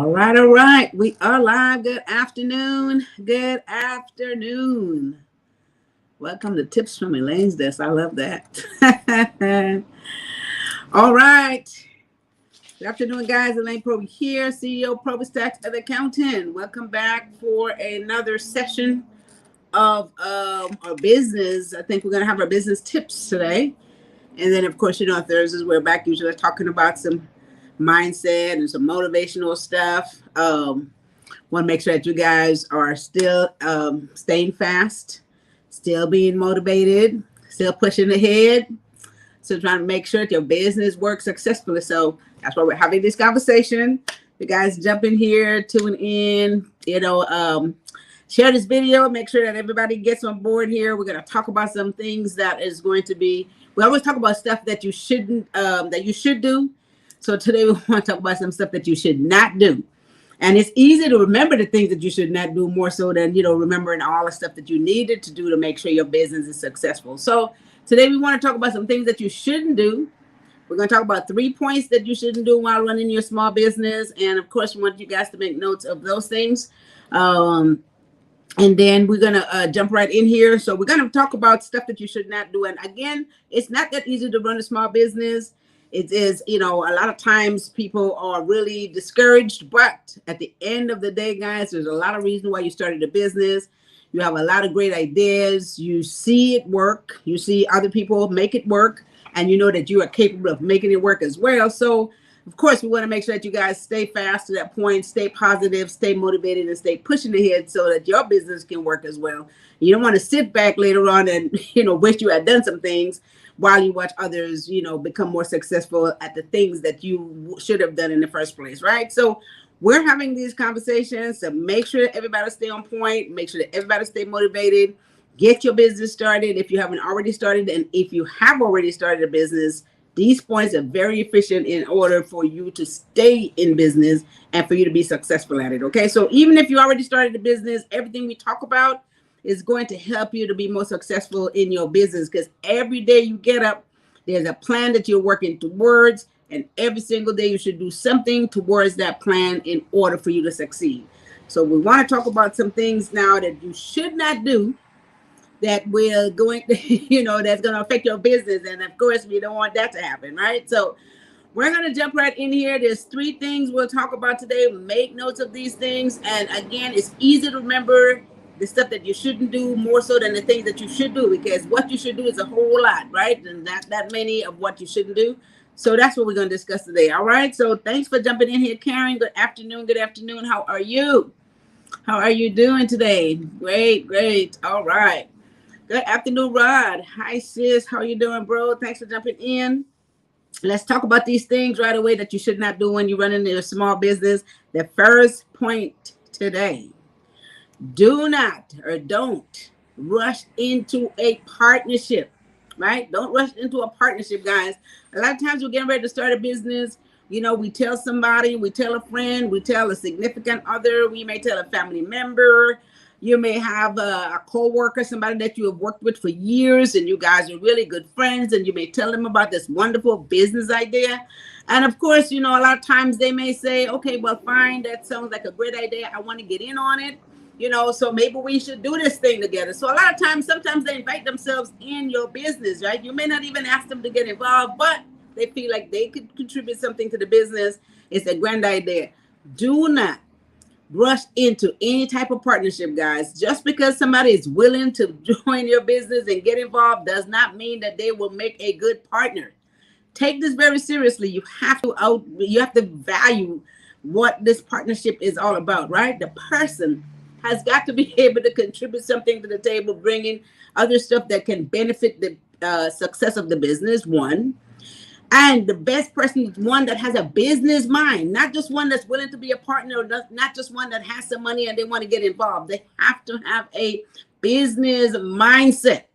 All right, all right. We are live. Good afternoon. Good afternoon. Welcome to Tips from Elaine's Desk. I love that. All right. Good afternoon, guys. Elaine Proby here, CEO Proby Tax and Accountant. Welcome back for another session of our business. I think we're going to have our business tips today. And then, of course, on Thursdays, we're back usually talking about some mindset and some motivational stuff. Want to make sure that you guys are still staying fast, still being motivated, still pushing ahead. So trying to make sure that your business works successfully. So that's why we're having this conversation. You guys jump in here, tune in, share this video, make sure that everybody gets on board here. We're going to talk about some things that is going to be, we always talk about stuff that you shouldn't, that you should do. So today we want to talk about some stuff that you should not do. And it's easy to remember the things that you should not do more so than, remembering all the stuff that you needed to do to make sure your business is successful. So today we want to talk about some things that you shouldn't do. We're going to talk about 3 points that you shouldn't do while running your small business. And of course, we want you guys to make notes of those things. And then we're going to jump right in here. So we're going to talk about stuff that you should not do. And again, it's not that easy to run a small business. It is, a lot of times people are really discouraged, but at the end of the day, guys, there's a lot of reasons why you started a business. You have a lot of great ideas. You see it work. You see other people make it work, and you know that you are capable of making it work as well. So, of course, we want to make sure that you guys stay fast to that point, stay positive, stay motivated, and stay pushing ahead so that your business can work as well. You don't want to sit back later on and, wish you had done some things while you watch others, become more successful at the things that you should have done in the first place, right? So we're having these conversations to make sure that everybody stay on point, make sure that everybody stay motivated, get your business started if you haven't already started. And if you have already started a business, these points are very efficient in order for you to stay in business and for you to be successful at it, okay? So even if you already started a business, everything we talk about is going to help you to be more successful in your business, because every day you get up, there's a plan that you're working towards, and every single day you should do something towards that plan in order for you to succeed. So we want to talk about some things now that you should not do that will going that's going to affect your business. And of course, we don't want that to happen, right? So we're going to jump right in here. There's 3 things we'll talk about today. Make notes of these things. And again, it's easy to remember the stuff that you shouldn't do more so than the things that you should do, because what you should do is a whole lot, right? And not that many of what you shouldn't do. So that's what we're going to discuss today. All right. So thanks for jumping in here, Karen. Good afternoon. Good afternoon. How are you? How are you doing today? Great, great. All right. Good afternoon, Rod. Hi, sis. How are you doing, bro? Thanks for jumping in. Let's talk about these things right away that you should not do when you're running your small business. The first point today: do not or don't rush into a partnership, right? Don't rush into a partnership, guys. A lot of times we're getting ready to start a business. We tell somebody, we tell a friend, we tell a significant other, we may tell a family member. You may have a co-worker, somebody that you have worked with for years, and you guys are really good friends, and you may tell them about this wonderful business idea. And of course, a lot of times they may say, okay, well, fine, that sounds like a great idea. I want to get in on it. So maybe we should do this thing together. So a lot of times, sometimes they invite themselves in your business, right? You may not even ask them to get involved, but they feel like they could contribute something to the business. It's a grand idea. Do not rush into any type of partnership, guys. Just because somebody is willing to join your business and get involved does not mean that they will make a good partner. Take this very seriously. You have to value what this partnership is all about, right? The person has got to be able to contribute something to the table, bringing other stuff that can benefit the success of the business, one. And the best person is one that has a business mind, not just one that's willing to be a partner, or not just one that has some money and they want to get involved. They have to have a business mindset.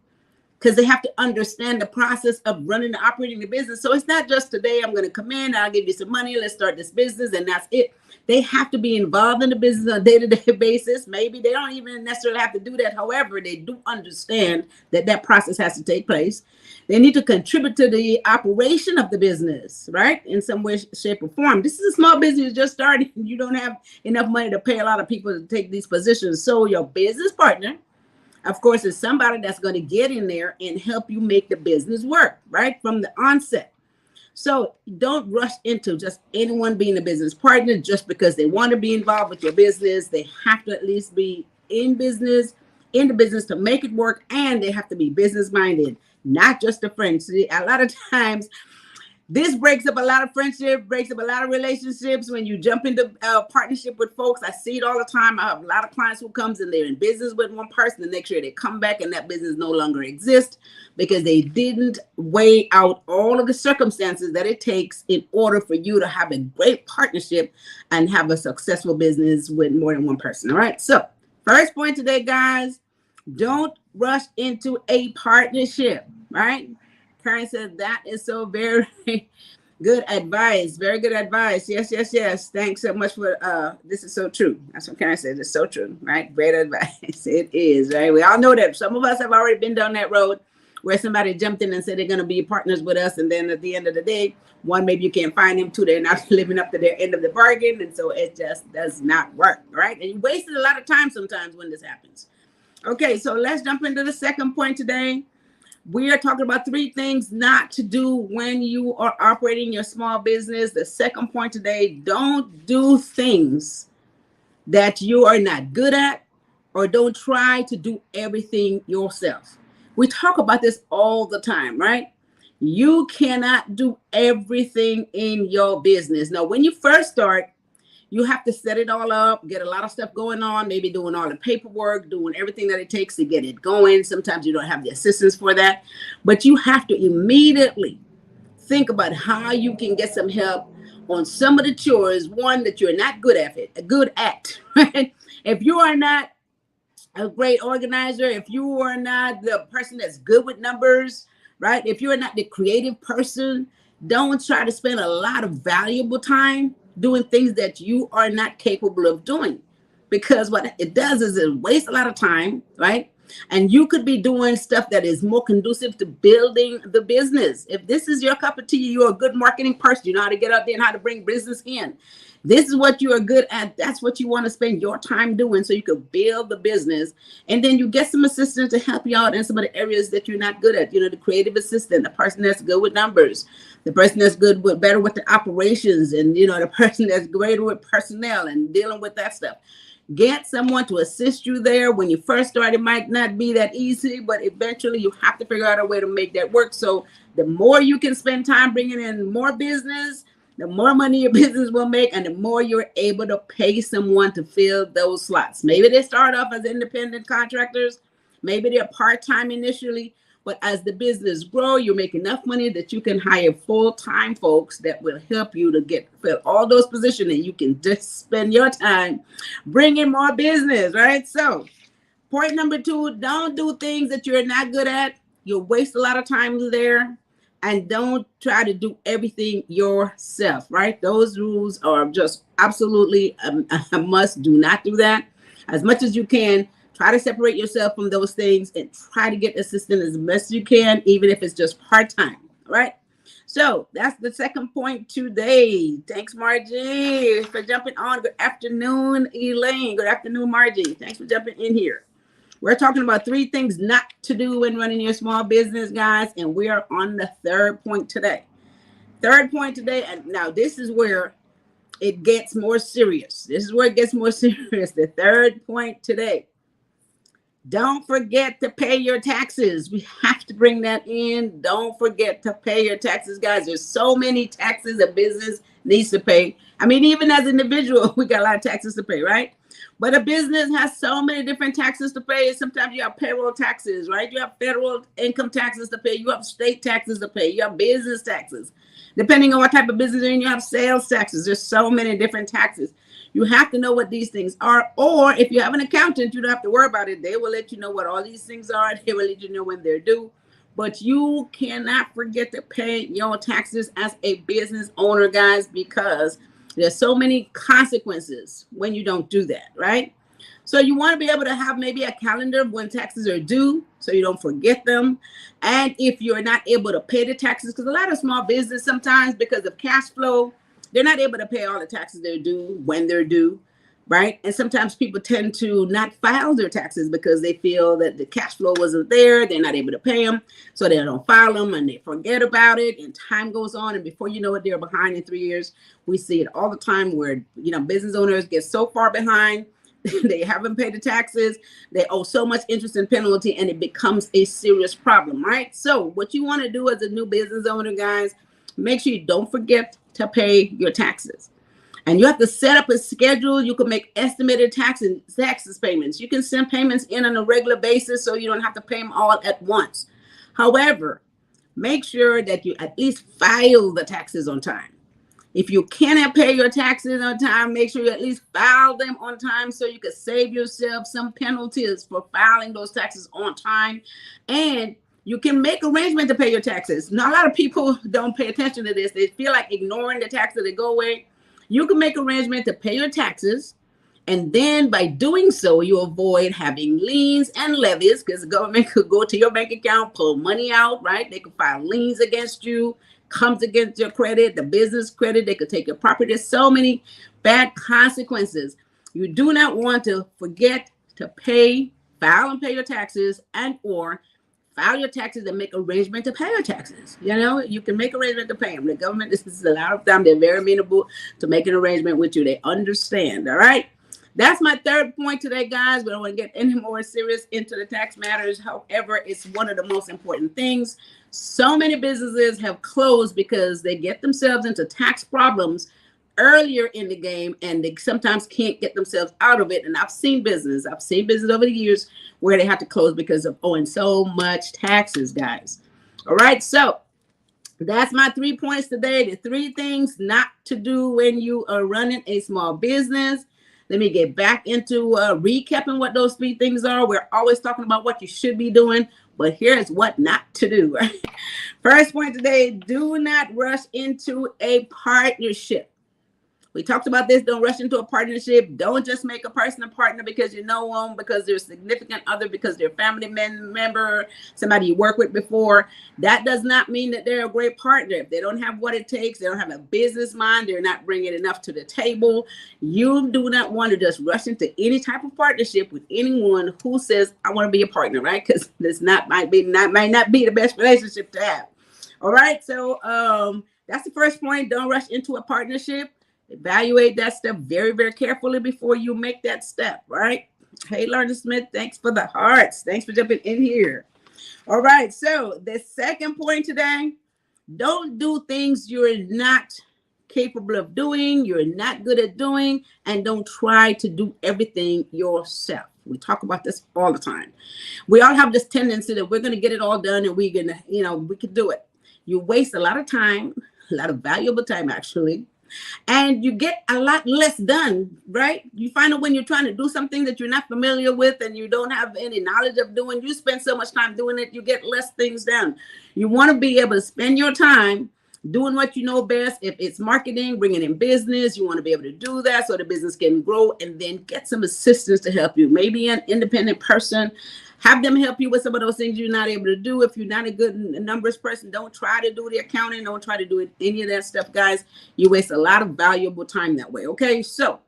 because they have to understand the process of running and operating the business. So it's not just today, I'm going to come in, I'll give you some money, let's start this business, and that's it. They have to be involved in the business on a day-to-day basis. Maybe they don't even necessarily have to do that. However, they do understand that that process has to take place. They need to contribute to the operation of the business, right? In some way, shape, or form. This is a small business just starting. You don't have enough money to pay a lot of people to take these positions. So your business partner, of course, is somebody that's going to get in there and help you make the business work, right? From the onset. So don't rush into just anyone being a business partner just because they want to be involved with your business. They have to at least be in the business to make it work, and they have to be business minded, not just a friend. See, a lot of times this breaks up a lot of friendship, breaks up a lot of relationships when you jump into partnership with folks. I see it all the time. I have a lot of clients who comes and they're in business with one person. The next year they come back and that business no longer exists because they didn't weigh out all of the circumstances that it takes in order for you to have a great partnership and have a successful business with more than one person. All right. So first point today, guys, don't rush into a partnership, right? Karen said that is so very good advice. Very good advice. Yes, yes, yes. Thanks so much for this is so true. That's what Karen said. It's so true, right? Great advice. It is, right? We all know that some of us have already been down that road where somebody jumped in and said they're going to be partners with us, and then at the end of the day, one, maybe you can't find them, two, they're not living up to their end of the bargain, and so it just does not work, right? And you wasted a lot of time sometimes when this happens. Okay, so let's jump into the second point today. We are talking about 3 things not to do when you are operating your small business. The second point today, don't do things that you are not good at, or don't try to do everything yourself. We talk about this all the time, right? You cannot do everything in your business. Now, when you first start, you have to set it all up, get a lot of stuff going on, maybe doing all the paperwork, doing everything that it takes to get it going. Sometimes you don't have the assistance for that, but you have to immediately think about how you can get some help on some of the chores, one that you're not good at, right? If you are not a great organizer, if you are not the person that's good with numbers, right? If you're not the creative person, don't try to spend a lot of valuable time doing things that you are not capable of doing, because what it does is it wastes a lot of time, right? And you could be doing stuff that is more conducive to building the business. If this is your cup of tea, you're a good marketing person, you know how to get out there and how to bring business in. This is what you are good at. That's what you want to spend your time doing so you can build the business. And then you get some assistance to help you out in some of the areas that you're not good at. You know, the creative assistant, the person that's good with numbers, the person that's better with the operations, and, you know, the person that's greater with personnel and dealing with that stuff. Get someone to assist you there. When you first start, it might not be that easy, but eventually you have to figure out a way to make that work. So the more you can spend time bringing in more business, the more money your business will make, and the more you're able to pay someone to fill those slots. Maybe they start off as independent contractors. Maybe they're part-time initially, but as the business grow, you make enough money that you can hire full-time folks that will help you to fill all those positions, and you can just spend your time bringing more business, right? So point number 2, don't do things that you're not good at. You'll waste a lot of time there. And don't try to do everything yourself, right? Those rules are just absolutely a must. Do not do that. As much as you can, try to separate yourself from those things and try to get assistance as best you can, even if it's just part-time, right? So that's the second point today. Thanks, Margie, for jumping on. Good afternoon, Elaine. Good afternoon, Margie. Thanks for jumping in here. We're talking about 3 things not to do when running your small business, guys, and we are on the third point today. Third point today, and now this is where it gets more serious. This is where it gets more serious. The third point today. Don't forget to pay your taxes. We have to bring that in. Don't forget to pay your taxes, guys. There's so many taxes a business needs to pay. I mean, even as an individual, we got a lot of taxes to pay, right? But a business has so many different taxes to pay. Sometimes you have payroll taxes, right? You have federal income taxes to pay. You have state taxes to pay. You have business taxes. Depending on what type of business you're in, you have sales taxes. There's so many different taxes. You have to know what these things are. Or if you have an accountant, you don't have to worry about it. They will let you know what all these things are. They will let you know when they're due. but you cannot forget to pay your taxes as a business owner, guys, because there's so many consequences when you don't do that, right? So you want to be able to have maybe a calendar of when taxes are due so you don't forget them. And if you're not able to pay the taxes, because a lot of small business sometimes because of cash flow, they're not able to pay all the taxes they're due when they're due, right? And sometimes people tend to not file their taxes because they feel that the cash flow wasn't there. They're not able to pay them, so they don't file them and they forget about it. And time goes on, and before you know it, they're behind in 3 years. We see it all the time where business owners get so far behind. They haven't paid the taxes. They owe so much interest and penalty, and it becomes a serious problem, right? So what you want to do as a new business owner, guys, make sure you don't forget to pay your taxes. And you have to set up a schedule. You can make estimated taxes payments. You can send payments in on a regular basis so you don't have to pay them all at once. However, make sure that you at least file the taxes on time. If you cannot pay your taxes on time, make sure you at least file them on time so you can save yourself some penalties for filing those taxes on time. And you can make arrangements to pay your taxes. Now, a lot of people don't pay attention to this. They feel like ignoring the taxes, they go away. You can make arrangements to pay your taxes. And then by doing so, you avoid having liens and levies, because the government could go to your bank account, pull money out, right? They could file liens against you, comes against your credit, the business credit. They could take your property. There's so many bad consequences. You do not want to forget to file and pay your taxes, and or file your taxes and make arrangement to pay your taxes. You can make arrangement to pay them. The government, this is a lot of time, they're very amenable to make an arrangement with you. They understand, all right? That's my third point today, guys. We don't want to get any more serious into the tax matters. However, it's one of the most important things. So many businesses have closed because they get themselves into tax problems earlier in the game, and they sometimes can't get themselves out of it. And I've seen business over the years where they have to close because of owing so much taxes, guys. All right, so that's my 3 points today. The 3 things not to do when you are running a small business. Let me get back into recapping what those 3 things are. We're always talking about what you should be doing, but here's what not to do. First point today: do not rush into a partnership. We talked about this. Don't rush into a partnership. Don't just make a person a partner because you know them, because they're a significant other, because they're a family member, somebody you work with before. That does not mean that they're a great partner. If they don't have what it takes, they don't have a business mind, they're not bringing enough to the table. You do not want to just rush into any type of partnership with anyone who says, I want to be a partner, right? Because this might not be the best relationship to have. All right. So that's the first point. Don't rush into a partnership. Evaluate that step very, very carefully before you make that step, right? Hey, Lerner Smith, thanks for the hearts. Thanks for jumping in here. All right, so the second point today: don't do things you're not capable of doing, you're not good at doing, and don't try to do everything yourself. We talk about this all the time. We all have this tendency that we're going to get it all done and we can do it. You waste a lot of time, a lot of valuable time, actually. And you get a lot less done, right? You find out when you're trying to do something that you're not familiar with and you don't have any knowledge of doing, you spend so much time doing it, you get less things done. You want to be able to spend your time doing what you know best. If it's marketing, bringing in business, you want to be able to do that so the business can grow, and then get some assistance to help you. Maybe an independent person. Have them help you with some of those things you're not able to do. If you're not a good numbers person, don't try to do the accounting. Don't try to do any of that stuff, guys. You waste a lot of valuable time that way. Okay, so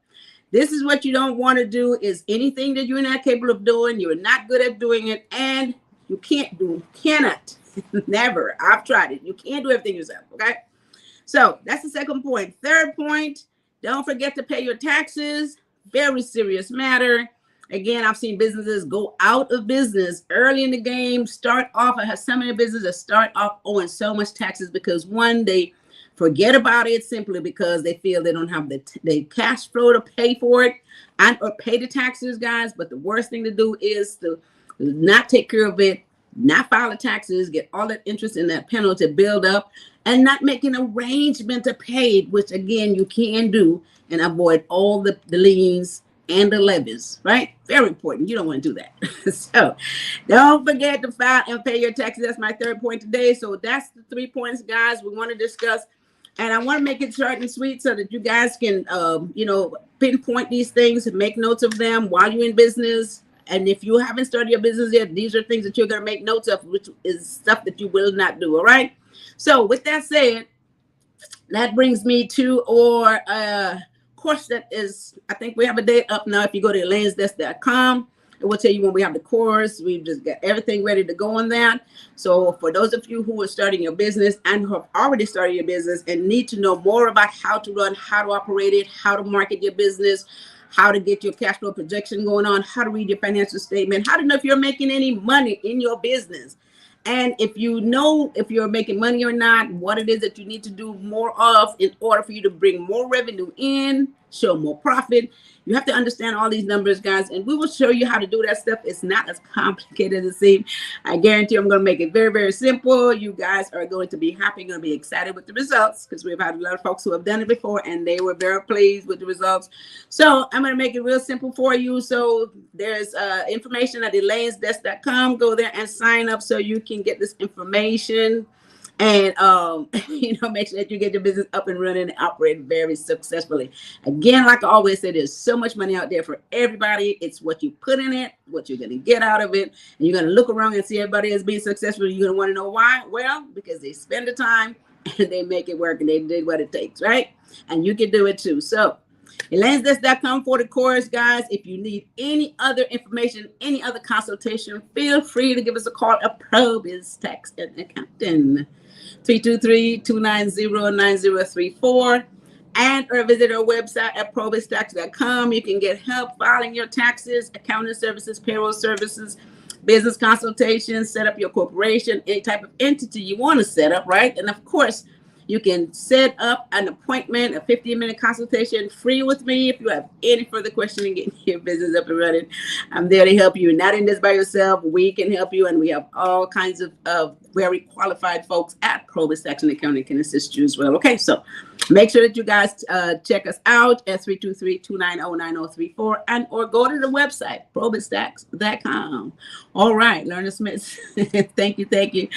this is what you don't want to do: is anything that you're not capable of doing, you're not good at doing it, and you cannot, never. I've tried it. You can't do everything yourself. Okay, so that's the second point. Third point: don't forget to pay your taxes. Very serious matter. Again, I've seen businesses go out of business early in the game, I have some of the businesses that start off owing so much taxes because, one, they forget about it simply because they feel they don't have the cash flow to pay for it and or pay the taxes, guys. But the worst thing to do is to not take care of it, not file the taxes, get all that interest and that penalty build up, and not make an arrangement to pay it, which, again, you can do and avoid all the liens and the levies, right? Very important. You don't want to do that. So don't forget to file and pay your taxes. That's my third point today. So that's the 3 points, guys, we want to discuss. And I want to make it short and sweet so that you guys can, pinpoint these things and make notes of them while you're in business. And if you haven't started your business yet, these are things that you're going to make notes of, which is stuff that you will not do. All right. So with that said, that brings me to our course that is, I think we have a date up now. If you go to elainsdesk.com, it will tell you when we have the course. We've just got everything ready to go on that. So for those of you who are starting your business and who have already started your business and need to know more about how to run, how to operate it, how to market your business, how to get your cash flow projection going on, how to read your financial statement, how to know if you're making any money in your business. And if you know if you're making money or not, what it is that you need to do more of in order for you to bring more revenue in, show more profit. You have to understand all these numbers, guys, and we will show you how to do that stuff. It's not as complicated as it seems. I guarantee I'm going to make it very, very simple. You guys are going to be happy, going to be excited with the results, because we've had a lot of folks who have done it before and they were very pleased with the results. So I'm going to make it real simple for you. So there's information at elainsdesk.com. Go there and sign up so you can get this information. And make sure that you get your business up and running and operate very successfully. Again, like I always say, there's so much money out there for everybody. It's what you put in it, what you're going to get out of it. And you're going to look around and see everybody else being successful. You're going to want to know why. Well, because they spend the time and they make it work and they did what it takes, right? And you can do it too. So elainsdesk.com for the course, guys. If you need any other information, any other consultation, feel free to give us a call at ProBiz Tax and Accounting. 323-290-9034, and or visit our website at probiztax.com. You can get help filing your taxes, accounting services, payroll services, business consultations, set up your corporation, any type of entity you want to set up, right? And of course, you can set up an appointment, a 15-minute consultation free with me if you have any further questions in getting your business up and running. I'm there to help you. Not in this by yourself. We can help you, and we have all kinds of very qualified folks at ProBiz Tax and Accounting can assist you as well. Okay, so make sure that you guys check us out at 323-290-9034 and or go to the website, probiztax.com. All right, Learner Smith. Thank you. Thanks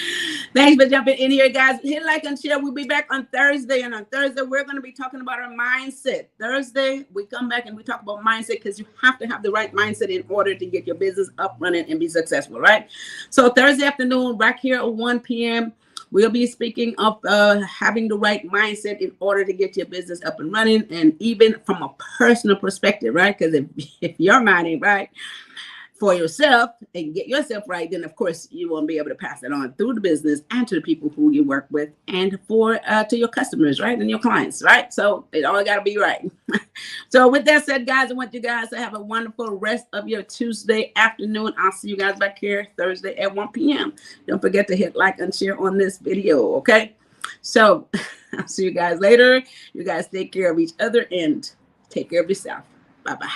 for jumping in here, guys. Hit like and share. We'll be back on Thursday, and on Thursday we're going to be talking about our mindset. Thursday we come back and we talk about mindset, because you have to have the right mindset in order to get your business up, running, and be successful, right? So Thursday afternoon, back here at 1 p.m., we'll be speaking of having the right mindset in order to get your business up and running, and even from a personal perspective, right? Because if your mind ain't right for yourself and get yourself right, then of course you won't be able to pass it on through the business and to the people who you work with, and to your customers, right, and your clients, right? So it all got to be right. So with that said, guys, I want you guys to have a wonderful rest of your Tuesday afternoon. I'll see you guys back here Thursday at 1 p.m. Don't forget to hit like and share on this video, okay? So I'll see you guys later. You guys take care of each other and take care of yourself. Bye-bye.